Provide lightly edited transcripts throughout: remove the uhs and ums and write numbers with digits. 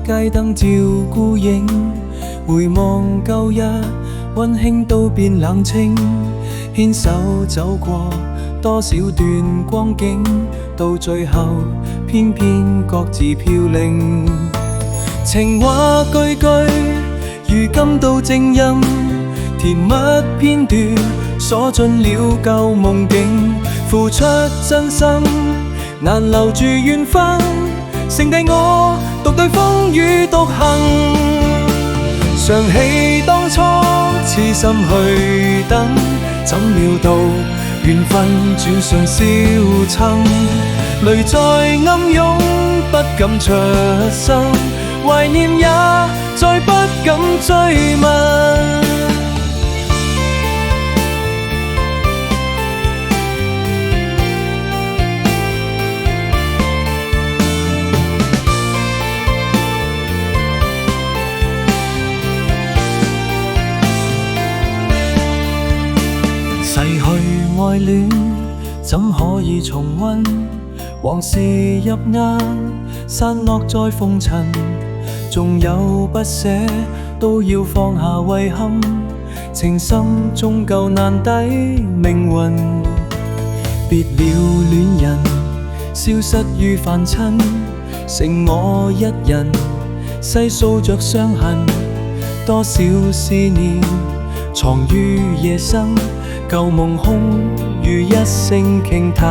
街燈照孤影，回望舊日溫馨都變冷清，牽手走過多少段光景，到最後偏偏各自飄零。情話句句如今到正音，甜蜜片段鎖進了舊夢境，付出真心難留住緣分，剩低我獨對風雨獨行。想起當初痴心去等，怎料到緣分轉瞬消沉，淚在暗湧不敢出聲，懷念也再不敢追問。逝去愛戀怎可以重溫？往事入眼散落在風塵，縱有不捨都要放下遺憾，情深終究難抵命運。別了戀人消失於凡塵，剩我一人細數着傷痕，多少思念藏於夜深，舊夢空如一聲傾嘆。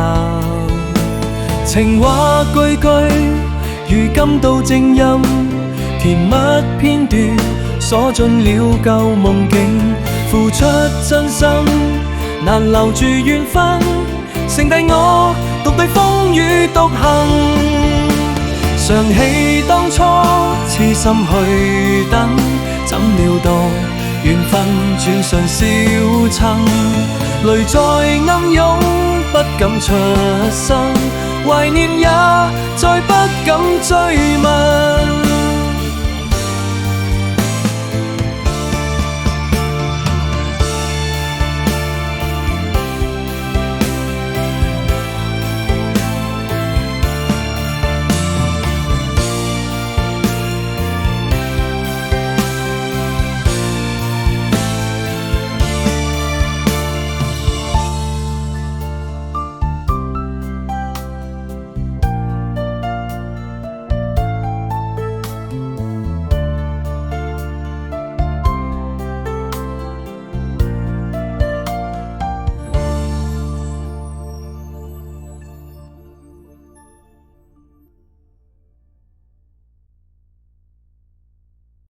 情話句句如今到正音，甜蜜片段鎖進了舊夢境，付出真心難留住緣分，剩低我獨對風雨獨行。想起當初痴心去等，怎料到緣分轉瞬消沉，淚在暗湧不敢出聲，懷念也再不敢追問。